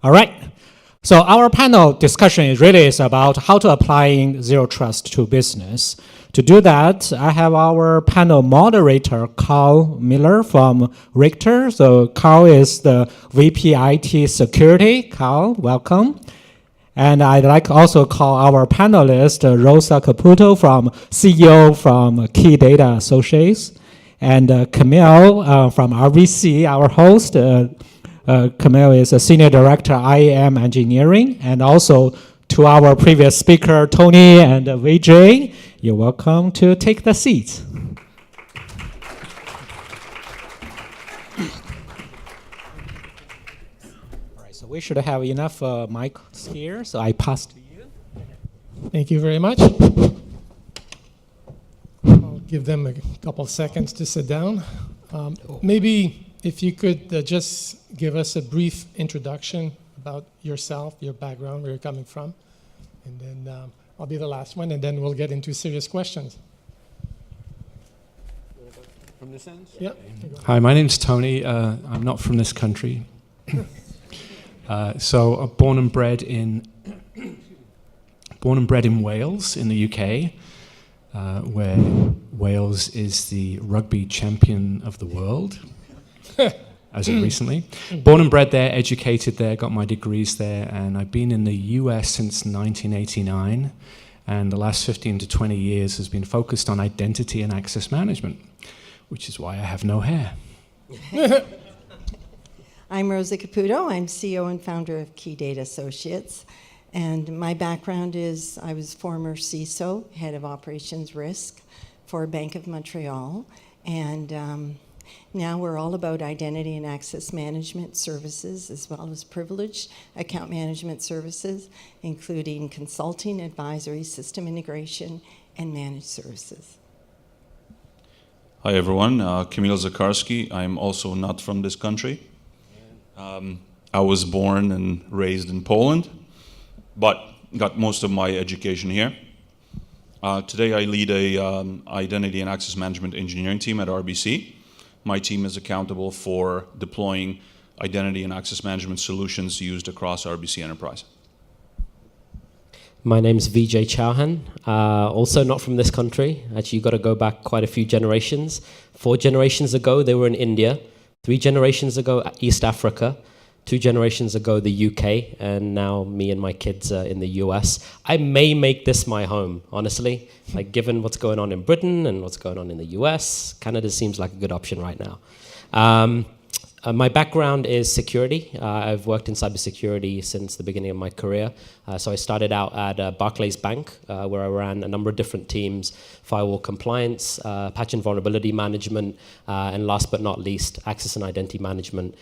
All right. So our panel discussion is about how to applying zero trust to business. To do that, I have our panel moderator, Kamil from Richter. So Carl is the VP IT Security. Carl, welcome. And I'd like also call our panelist, Rosa Caputo, CEO from KeyData Associates, and Kamil from RVC, our host. Kamil is a Senior Director, IAM Engineering, and also to our previous speaker, Tony and Vijay. You're welcome to take the seats. All right, so we should have enough mics here, so I pass to you. Thank you very much. I'll give them a couple seconds to sit down. Maybe if you could just give us a brief introduction about yourself, your background, where you're coming from, and then I'll be the last one, and then we'll get into serious questions. From this end? Yeah. Hi, my name's Tony. I'm not from this country. So I'm born and bred in Wales, in the UK, where Wales is the rugby champion of the world. As of recently. Born and bred there, educated there, got my degrees there, and I've been in the US since 1989, and the last 15 to 20 years has been focused on identity and access management, which is why I have no hair. I'm Rosa Caputo. I'm CEO and founder of KeyData Associates, and my background is I was former CISO, head of operations risk for Bank of Montreal, and now we're all about identity and access management services as well as privileged account management services, including consulting, advisory, system integration, and managed services. Hi everyone, Kamil Zacharski. I'm also not from this country. I was born and raised in Poland, but got most of my education here. Today I lead a identity and access management engineering team at RBC. My team is accountable for deploying identity and access management solutions used across RBC Enterprise. My name's Vijay Chauhan, also not from this country. Actually, you've got to go back quite a few generations. 4 generations ago, they were in India. 3 generations ago, East Africa. 2 generations ago, the UK, and now me and my kids are in the US. I may make this my home, honestly. Like, given what's going on in Britain and what's going on in the US, Canada seems like a good option right now. My background is security. I've worked in cybersecurity since the beginning of my career. So I started out at Barclays Bank, where I ran a number of different teams, firewall compliance, patch and vulnerability management, and last but not least, access and identity management.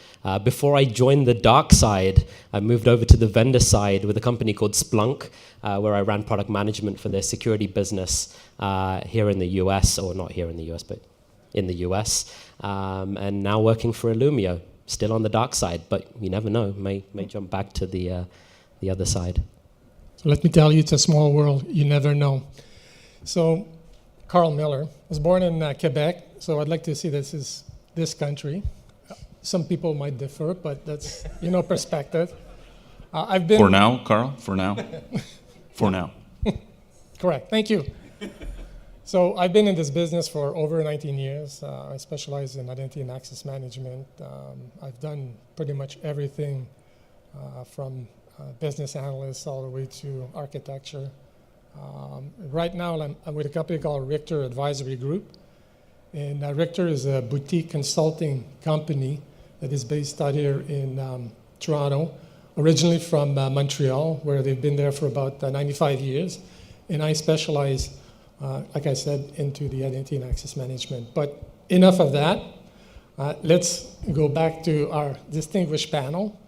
Before I joined the dark side, I moved over to the vendor side with a company called Splunk, where I ran product management for their security business here in the US, or not here in the US, but in the US. And now working for Illumio, still on the dark side, but you never know, may jump back to the other side. So let me tell you, it's a small world. You never know. So Carl Miller was born in Quebec, so I'd like to see this country. Some people might differ, but that's, perspective. I've been... For now, Carl, for now. For now. Correct, thank you. So I've been in this business for over 19 years. I specialize in identity and access management. I've done pretty much everything from business analysts all the way to architecture. Right now I'm with a company called Richter Advisory Group. And Richter is a boutique consulting company that is based out here in Toronto, originally from Montreal, where they've been there for about 95 years. And I specialize, like I said, into the identity and access management. But enough of that. Let's go back to our distinguished panel.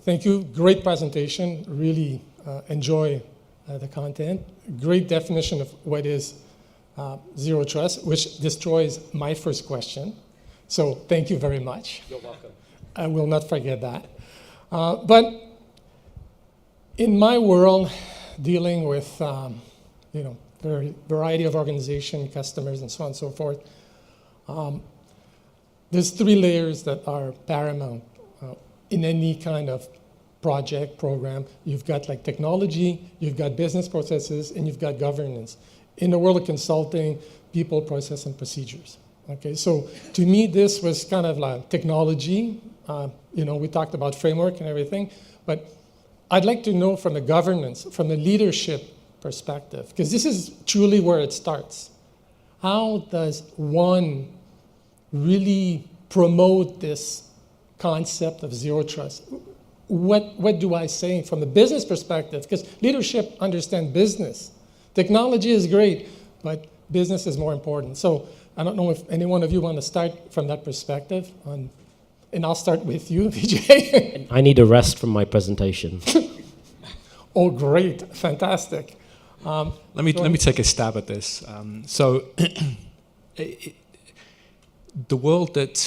Thank you. Great presentation. Really enjoy the content. Great definition of what is zero trust, which destroys my first question. So thank you very much. You're welcome. I will not forget that. But in my world, dealing with variety of organization, customers, and so on and so forth, there's 3 layers that are paramount in any kind of project, program. You've got like technology, you've got business processes, and you've got governance. In the world of consulting, people, process, and procedures. Okay, so to me, this was kind of like technology. We talked about framework and everything, but I'd like to know from the governance, from the leadership perspective, because this is truly where it starts. How does one really promote this concept of zero trust? What do I say from the business perspective? Because leadership understands business. Technology is great, but business is more important. So I don't know if any one of you want to start from that perspective, and I'll start with you, Vijay. I need a rest from my presentation. Oh, great, fantastic. Let me take a stab at this. The world that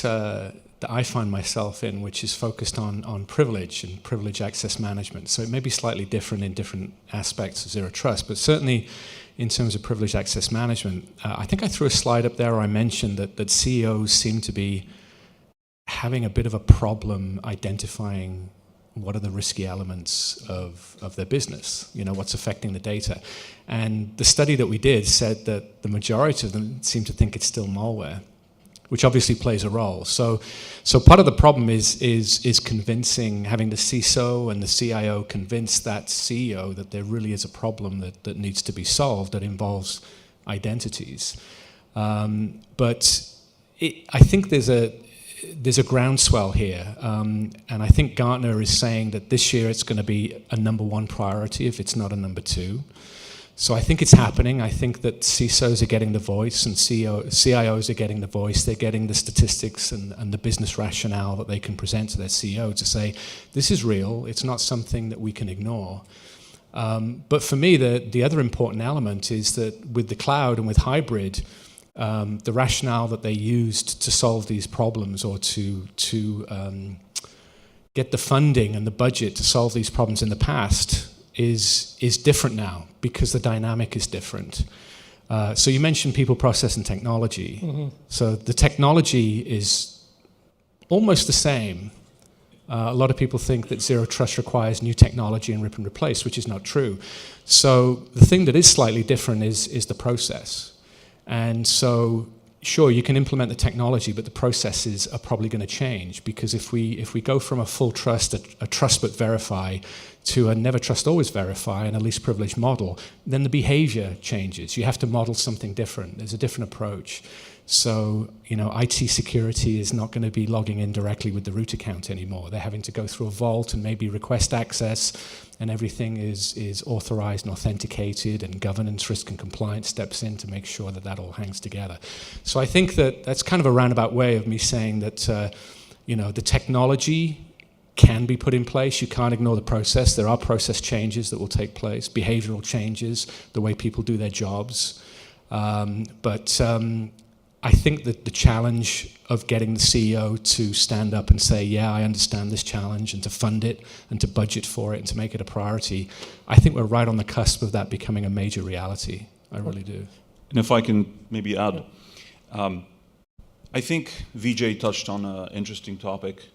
I find myself in, which is focused on privilege and privilege access management. So it may be slightly different in different aspects of zero trust, but certainly in terms of privilege access management, I think I threw a slide up there where I mentioned that CEOs seem to be having a bit of a problem identifying what are the risky elements of their business, what's affecting the data. And the study that we did said that the majority of them seem to think it's still malware, which obviously plays a role. So part of the problem is convincing, having the CISO and the CIO convince that CEO that there really is a problem that needs to be solved that involves identities. But I think there's a groundswell here, and I think Gartner is saying that this year it's going to be a #1 priority if it's not a #2. So I think it's happening. I think that CISOs are getting the voice and CIOs are getting the voice. They're getting the statistics and the business rationale that they can present to their CEO to say, this is real. It's not something that we can ignore. But for me, the other important element is that with the cloud and with hybrid, the rationale that they used to solve these problems or to get the funding and the budget to solve these problems in the past is different now because the dynamic is different. So you mentioned people, process, and technology. Mm-hmm. So the technology is almost the same. A lot of people think that zero trust requires new technology and rip and replace, which is not true. So the thing that is slightly different is the process. And so, sure, you can implement the technology, but the processes are probably going to change, because if we go from a full trust, a trust but verify, to a never trust, always verify, and a least privilege model, then the behavior changes. You have to model something different. There's a different approach. So, IT security is not going to be logging in directly with the root account anymore. They're having to go through a vault and maybe request access, and everything is authorized and authenticated, and governance, risk, and compliance steps in to make sure that all hangs together. So I think that's kind of a roundabout way of me saying that, the technology can be put in place. You can't ignore the process. There are process changes that will take place, behavioral changes, the way people do their jobs. But I think that the challenge of getting the CEO to stand up and say, yeah, I understand this challenge, and to fund it and to budget for it and to make it a priority, I think we're right on the cusp of that becoming a major reality. I really do. And if I can maybe add, I think Vijay touched on an interesting topic,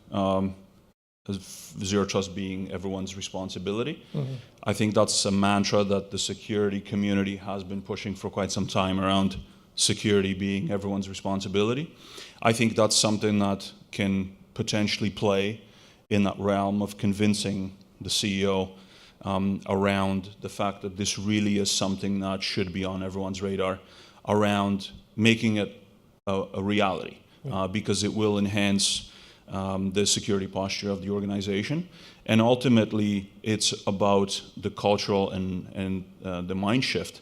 zero trust being everyone's responsibility. Mm-hmm. I think that's a mantra that the security community has been pushing for quite some time, around security being everyone's responsibility. I think that's something that can potentially play in that realm of convincing the CEO around the fact that this really is something that should be on everyone's radar, around making it a reality, because it will enhance the security posture of the organization. And ultimately, it's about the cultural and the mind shift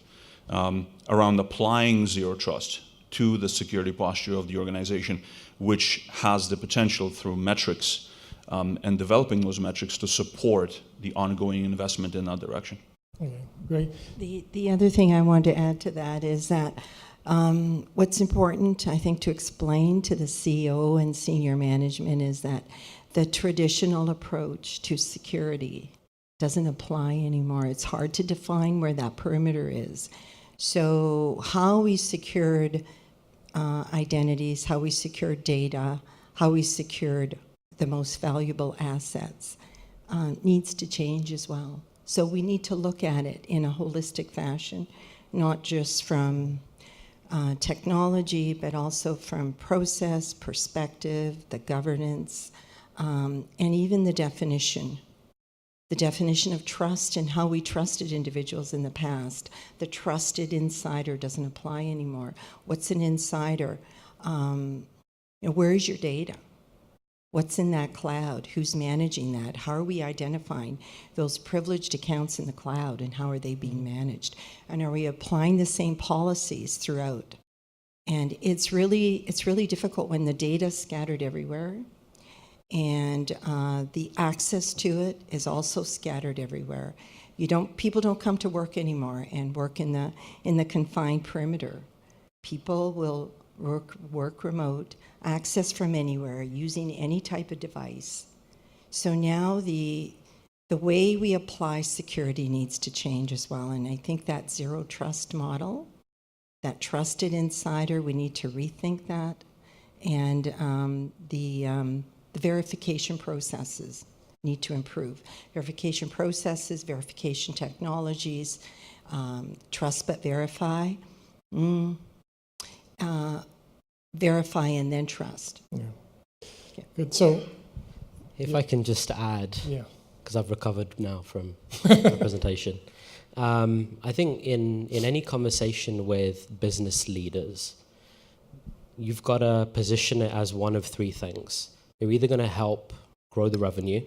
around applying zero trust to the security posture of the organization, which has the potential through metrics and developing those metrics to support the ongoing investment in that direction. Okay, great. The other thing I want to add to that is that what's important, I think, to explain to the CEO and senior management is that the traditional approach to security doesn't apply anymore. It's hard to define where that perimeter is. So how we secured identities, how we secured data, how we secured the most valuable assets, needs to change as well. So we need to look at it in a holistic fashion, not just from technology, but also from process, perspective, the governance, and even the definition of trust and how we trusted individuals in the past. The trusted insider doesn't apply anymore. What's an insider? Where is your data? What's in that cloud? Who's managing that? How are we identifying those privileged accounts in the cloud, and how are they being managed? And are we applying the same policies throughout? And it's really difficult when the data is scattered everywhere, and the access to it is also scattered everywhere. People don't come to work anymore and work in the confined perimeter. People will work remote, access from anywhere, using any type of device. So now the way we apply security needs to change as well, and I think that zero trust model, that trusted insider, we need to rethink that, and the verification processes need to improve. Verification processes, verification technologies, trust but verify. Verify and then trust. Yeah. Okay. Good. So, If I can just add, yeah, because I've recovered now from the presentation. I think in any conversation with business leaders, you've got to position it as one of three things. You're either going to help grow the revenue,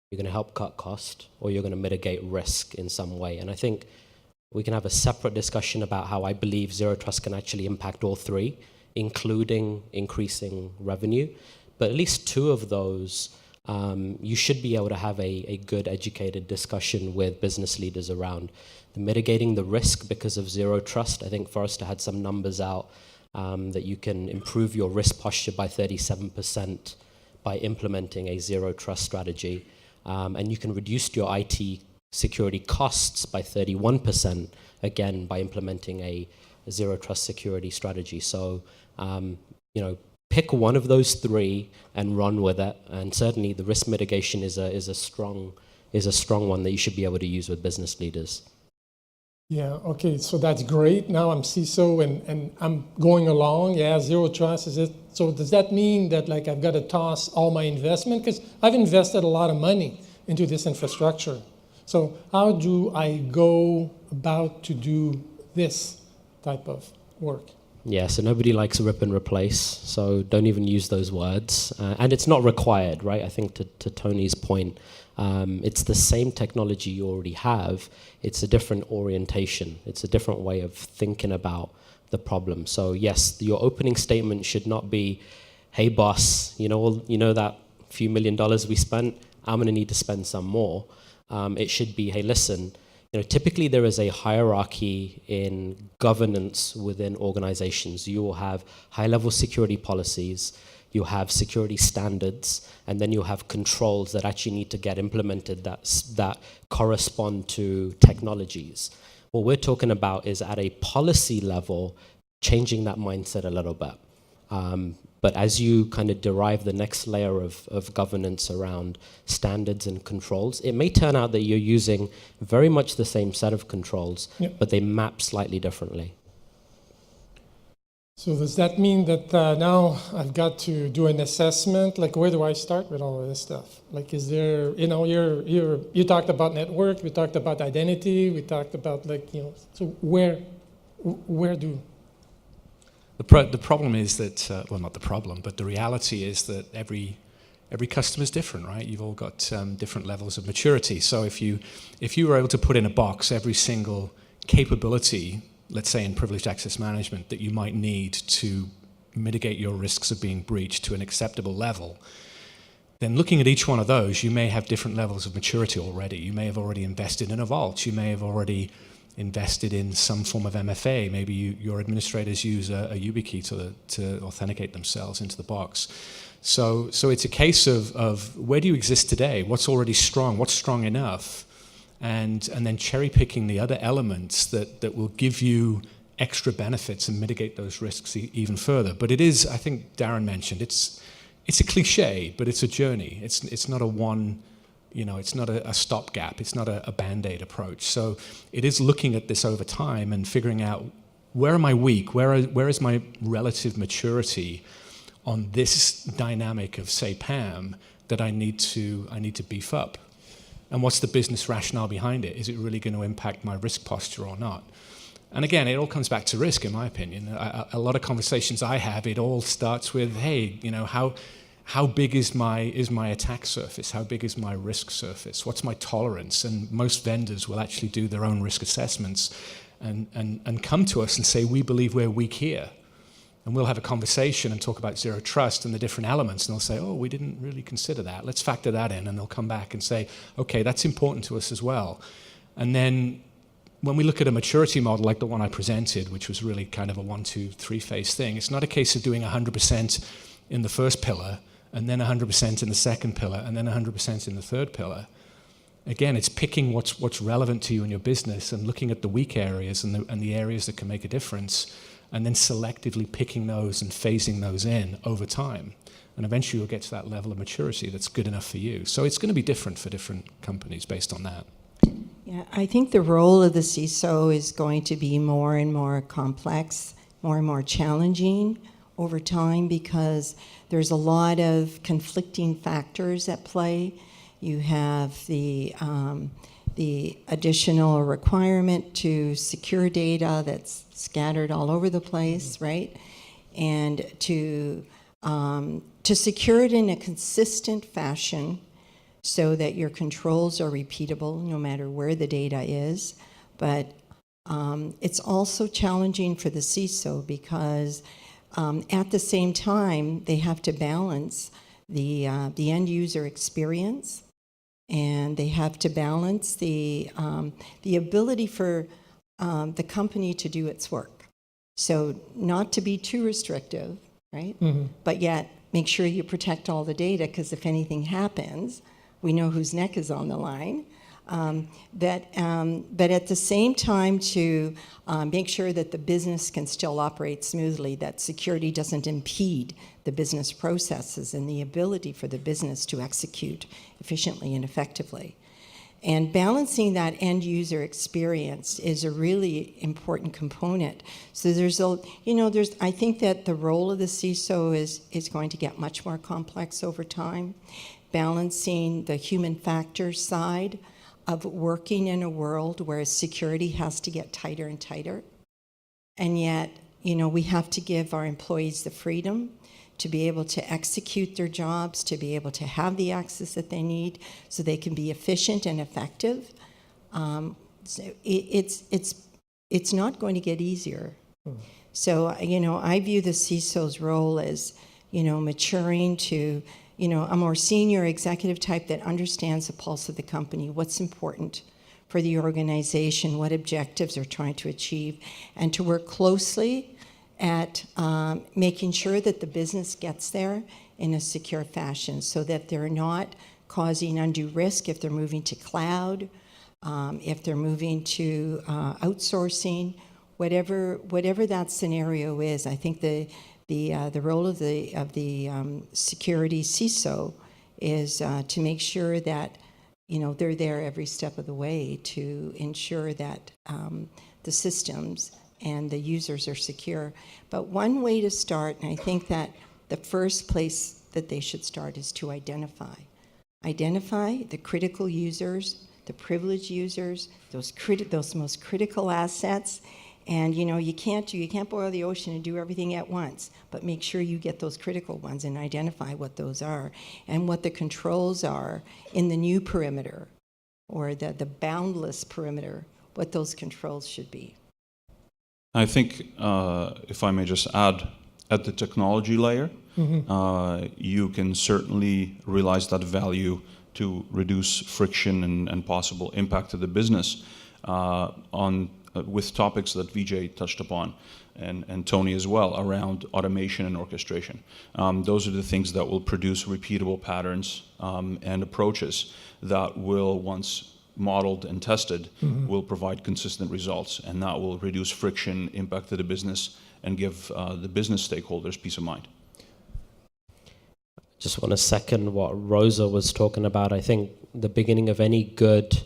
you're going to help cut cost, or you're going to mitigate risk in some way. And I think we can have a separate discussion about how I believe Zero Trust can actually impact all three, including increasing revenue. But at least two of those, you should be able to have a good educated discussion with business leaders around the mitigating the risk because of Zero Trust. I think Forrester had some numbers out that you can improve your risk posture by 37% by implementing a Zero Trust strategy. And you can reduce your IT security costs by 31%, again, by implementing a Zero Trust security strategy. So, pick one of those three and run with it. And certainly the risk mitigation is a strong one that you should be able to use with business leaders. yeah, okay, so that's great. Now I'm CISO and I'm going along. Yeah, Zero Trust is it. So does that mean that like I've got to toss all my investment? Because I've invested a lot of money into this infrastructure. So how do I go about to do this type of work? Yeah, so nobody likes rip and replace, so don't even use those words. And it's not required, right? I think to Tony's point, it's the same technology you already have. It's a different orientation. It's a different way of thinking about the problem. So yes, your opening statement should not be, hey boss, you know that few $1 million we spent, I'm gonna need to spend some more. It should be, hey listen, typically there is a hierarchy in governance within organizations. You will have high-level security policies, you have security standards, and then you'll have controls that actually need to get implemented that correspond to technologies. What we're talking about is at a policy level, changing that mindset a little bit. But as you kind of derive the next layer of governance around standards and controls, it may turn out that you're using very much the same set of controls, Yep. but they map slightly differently. So does that mean that now I've got to do an assessment? Like, where do I start with all of this stuff? Like, is there, you talked about network, we talked about identity, we talked about so where do? The problem is that, well, not the problem, but the reality is that every customer is different, right? You've all got different levels of maturity. So if you were able to put in a box every single capability, let's say in privileged access management, that you might need to mitigate your risks of being breached to an acceptable level, then looking at each one of those, you may have different levels of maturity already. You may have already invested in a vault. You may have already invested in some form of MFA. Maybe your administrators use a YubiKey to authenticate themselves into the box. So it's a case of where do you exist today? What's already strong? What's strong enough? And then cherry picking the other elements that will give you extra benefits and mitigate those risks even further. But it is, I think Darren mentioned, it's a cliche, but it's a journey. It's not a one It's not a stopgap. It's not a Band-Aid approach. So it is looking at this over time and figuring out, where am I weak? Where is my relative maturity on this dynamic of, say, PAM, that I need to beef up? And what's the business rationale behind it? Is it really going to impact my risk posture or not? And again, it all comes back to risk, in my opinion. A lot of conversations I have, it all starts with, hey, how big is my attack surface? How big is my risk surface? What's my tolerance? And most vendors will actually do their own risk assessments and come to us and say, we believe we're weak here. And we'll have a conversation and talk about zero trust and the different elements, and they'll say, oh, we didn't really consider that. Let's factor that in. And they'll come back and say, okay, that's important to us as well. And then when we look at a maturity model like the one I presented, which was really kind of a 1, 2, 3 phase thing, it's not a case of doing 100% in the first pillar, and then 100% in the second pillar, and then 100% in the third pillar. Again, it's picking what's relevant to you in your business and looking at the weak areas and the areas that can make a difference, and then selectively picking those and phasing those in over time. And eventually you'll get to that level of maturity that's good enough for you. So it's going to be different for different companies based on that. Yeah, I think the role of the CISO is going to be more and more complex, more and more challenging over time, because there's a lot of conflicting factors at play. You have the additional requirement to secure data that's scattered all over the place, right? And to secure it in a consistent fashion so that your controls are repeatable no matter where the data is. But it's also challenging for the CISO because at the same time, they have to balance the end user experience, and they have to balance the ability for the company to do its work. So not to be too restrictive, right? Mm-hmm. But yet make sure you protect all the data, because if anything happens, we know whose neck is on the line. But at the same time, to make sure that the business can still operate smoothly, that security doesn't impede the business processes and the ability for the business to execute efficiently and effectively. And balancing that end user experience is a really important component. So I think that the role of the CISO is going to get much more complex over time, balancing the human factor side of working in a world where security has to get tighter and tighter. And yet, we have to give our employees the freedom to be able to execute their jobs, to be able to have the access that they need so they can be efficient and effective. So it's not going to get easier. So, I view the CISO's role as, maturing to, a more senior executive type that understands the pulse of the company, what's important for the organization, what objectives they're trying to achieve, and to work closely at making sure that the business gets there in a secure fashion so that they're not causing undue risk if they're moving to cloud, if they're moving to outsourcing, whatever that scenario is. I think the role of the security CISO is to make sure that they're there every step of the way to ensure that the systems and the users are secure. But one way to start, and I think that the first place that they should start, is to identify the critical users, the privileged users, those most critical assets. And you can't boil the ocean and do everything at once, but make sure you get those critical ones and identify what those are and what the controls are in the new perimeter or the boundless perimeter, what those controls should be. I think, if I may just add, at the technology layer, you can certainly realize that value to reduce friction and possible impact to the business with topics that Vijay touched upon, and Tony as well, around automation and orchestration. Those are the things that will produce repeatable patterns and approaches that will, once modeled and tested, will provide consistent results, and that will reduce friction, impact to the business, and give the business stakeholders peace of mind. just want to second what Rosa was talking about. I think the beginning of any good,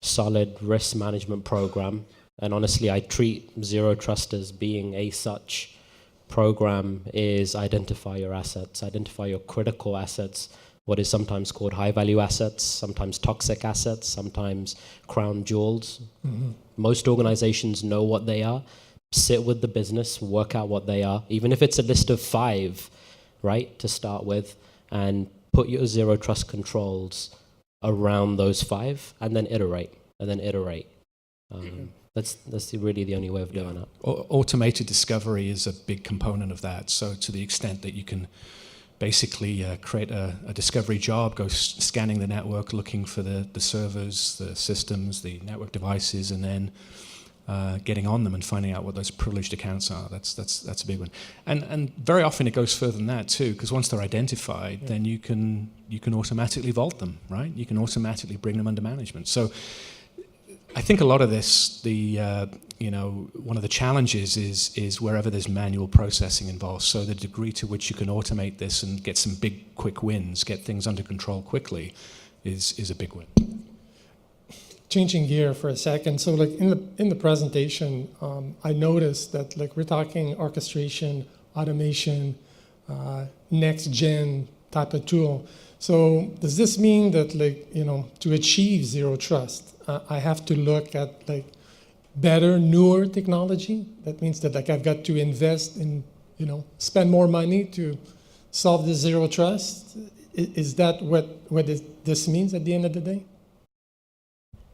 solid risk management program, and honestly, I treat Zero Trust as being a such program, is identify your assets, identify your critical assets, what is sometimes called high-value assets, sometimes toxic assets, sometimes crown jewels. Mm-hmm. Most organizations know what they are. Sit with the business, work out what they are, even if it's a list of 5, right, to start with, and put your Zero Trust controls around those 5, and then iterate, and then iterate. That's really the only way of doing it. Automated discovery is a big component of that. So to the extent that you can basically create a discovery job, go scanning the network, looking for the servers, the systems, the network devices, and then getting on them and finding out what those privileged accounts are. That's a big one. And very often it goes further than that too, because once they're identified, then you can automatically vault them, right? You can automatically bring them under management. So I think a lot of this, one of the challenges is wherever there's manual processing involved. So the degree to which you can automate this and get some big, quick wins, get things under control quickly, is a big win. Changing gear for a second. So, like in the presentation, I noticed that we're talking orchestration, automation, next gen type of tool. So does this mean that to achieve Zero Trust, I have to look at better, newer technology? That means that I've got to invest in, spend more money to solve the Zero Trust? Is that what this means at the end of the day?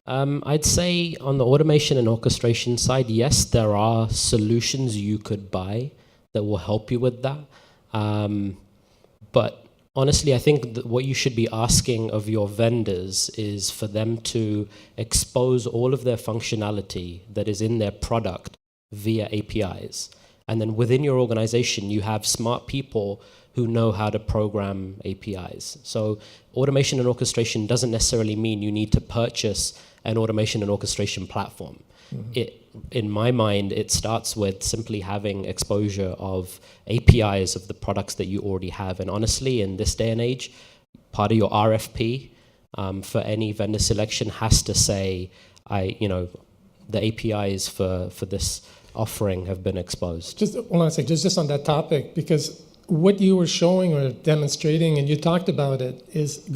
I'd say on the automation and orchestration side, yes, there are solutions you could buy that will help you with that. But honestly, I think that what you should be asking of your vendors is for them to expose all of their functionality that is in their product via APIs. And then within your organization, you have smart people who know how to program APIs. So automation and orchestration doesn't necessarily mean you need to purchase an automation and orchestration platform. Mm-hmm. In my mind, it starts with simply having exposure of APIs of the products that you already have. And honestly, in this day and age, part of your RFP for any vendor selection has to say, the APIs for this offering have been exposed. Just on that topic, because what you were showing or demonstrating, and you talked about it, is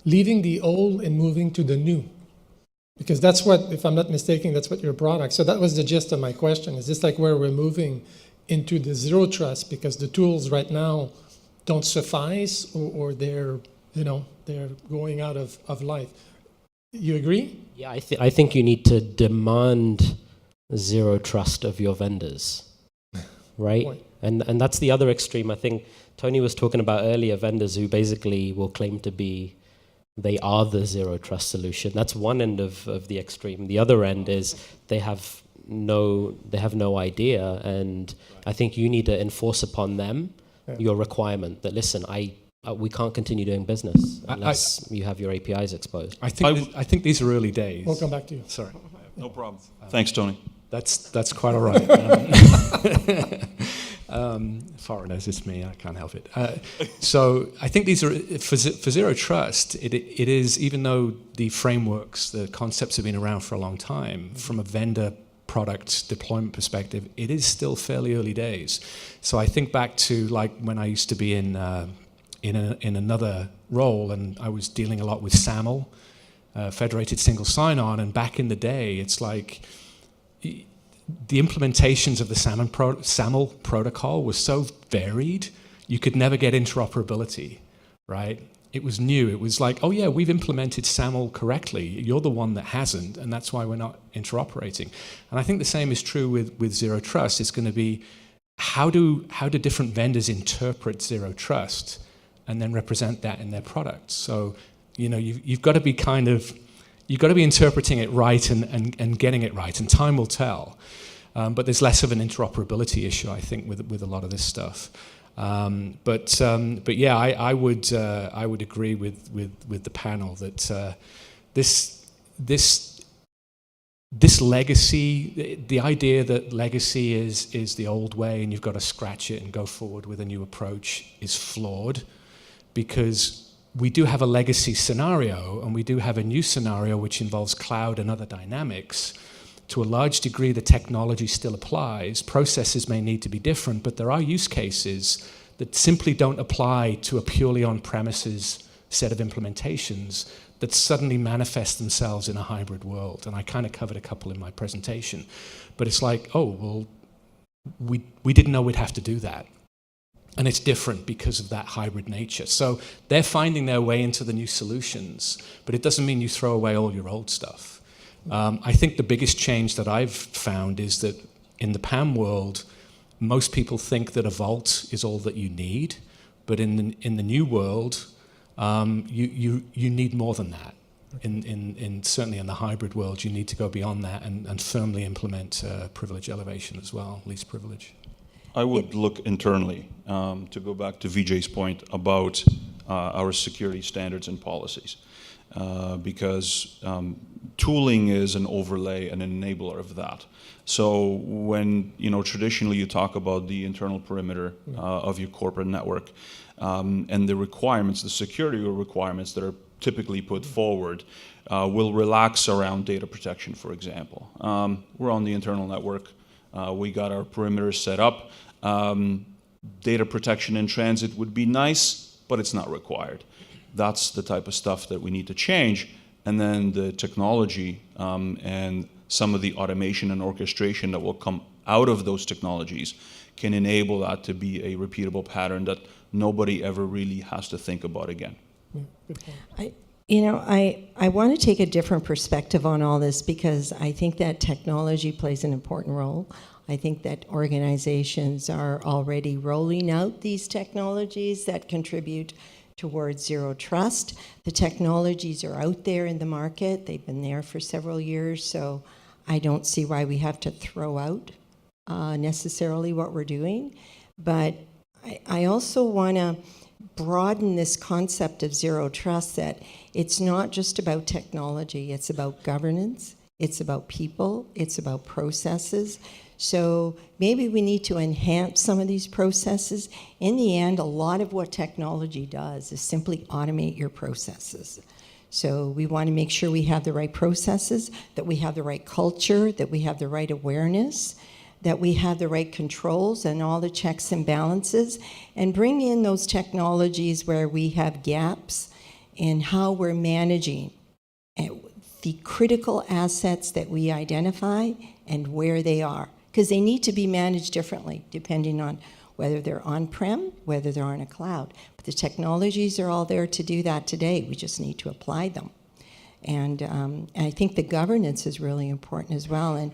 leaving the old and moving to the new. Because that's what, if I'm not mistaken, that's what your product. So that was the gist of my question. Is this where we're moving into the Zero Trust because the tools right now don't suffice, or they're going out of life? You agree? Yeah, I think you need to demand Zero Trust of your vendors, right? And that's the other extreme. I think Tony was talking about earlier, vendors who basically will claim to be, they are the Zero Trust solution. That's one end of the extreme. The other end is they have no idea, and I think you need to enforce upon them your requirement that, listen, we can't continue doing business unless you have your APIs exposed. I think these are early days. We'll come back to you. Sorry. No problem. Thanks, Tony. That's quite all right. Foreigners, it's me, I can't help it. So I think these are, for Zero Trust, it is, even though the frameworks, the concepts have been around for a long time, from a vendor product deployment perspective, it is still fairly early days. So I think back to when I used to be in another role, and I was dealing a lot with SAML, Federated Single Sign-On, and back in the day, it's the implementations of the SAML protocol was so varied, you could never get interoperability, right? It was new. It was oh yeah, we've implemented SAML correctly. You're the one that hasn't, and that's why we're not interoperating. And I think the same is true with Zero Trust. It's going to be, how do different vendors interpret Zero Trust and then represent that in their products? So, you've got to be you've got to be interpreting it right and getting it right, and time will tell. But there's less of an interoperability issue, I think, with a lot of this stuff. But yeah, I would agree with the panel that this legacy, the idea that legacy is the old way and you've got to scratch it and go forward with a new approach, is flawed. because we do have a legacy scenario and we do have a new scenario which involves cloud and other dynamics. To a large degree, the technology still applies. Processes may need to be different, but there are use cases that simply don't apply to a purely on-premises set of implementations that suddenly manifest themselves in a hybrid world. And I kind of covered a couple in my presentation. But it's like, oh, well, we didn't know we'd have to do that. And it's different because of that hybrid nature. So they're finding their way into the new solutions, but it doesn't mean you throw away all your old stuff. I think the biggest change that I've found is that in the PAM world, most people think that a vault is all that you need, but in the new world, you need more than that. Certainly in the hybrid world, you need to go beyond that and firmly implement privilege elevation as well, least privilege. I would look internally, to go back to Vijay's point about our security standards and policies, because tooling is an overlay, an enabler of that. So when traditionally you talk about the internal perimeter of your corporate network and the requirements, the security requirements that are typically put forward will relax around data protection, for example. We're on the internal network. We got our perimeters set up. Data protection in transit would be nice, but it's not required. That's the type of stuff that we need to change. And then the technology and some of the automation and orchestration that will come out of those technologies can enable that to be a repeatable pattern that nobody ever really has to think about again. I want to take a different perspective on all this because I think that technology plays an important role. I think that organizations are already rolling out these technologies that contribute towards zero trust. The technologies are out there in the market. They've been there for several years, so I don't see why we have to throw out necessarily what we're doing. But I also want to broaden this concept of zero trust, that it's not just about technology, it's about governance, it's about people, it's about processes. So maybe we need to enhance some of these processes. In the end, a lot of what technology does is simply automate your processes. So we want to make sure we have the right processes, that we have the right culture, that we have the right awareness, that we have the right controls and all the checks and balances, and bring in those technologies where we have gaps in how we're managing the critical assets that we identify and where they are. Because they need to be managed differently depending on whether they're on-prem, whether they're on a cloud. But the technologies are all there to do that today. We just need to apply them. And I think the governance is really important as well. And,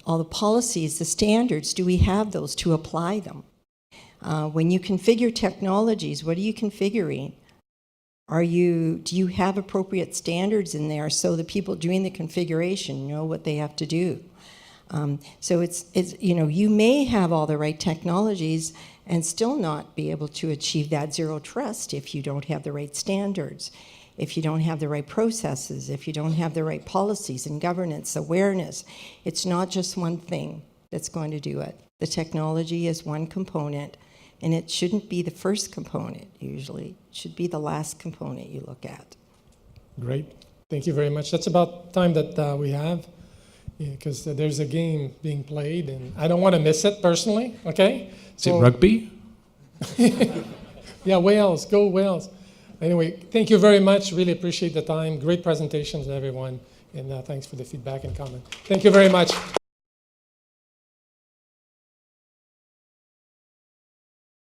all the policies, the standards, do we have those to apply them? When you configure technologies, what are you configuring? Do you have appropriate standards in there so the people doing the configuration know what they have to do? So it's you may have all the right technologies and still not be able to achieve that zero trust if you don't have the right standards, if you don't have the right processes, if you don't have the right policies and governance, awareness. It's not just one thing that's going to do it. The technology is one component, and it shouldn't be the first component usually. It should be the last component you look at. Great. Thank you very much. That's about time that we have. Because there's a game being played, and I don't want to miss it personally, okay? Is it rugby? Yeah, Wales. Go Wales. Anyway, thank you very much. Really appreciate the time. Great presentations, everyone. And thanks for the feedback and comment. Thank you very much.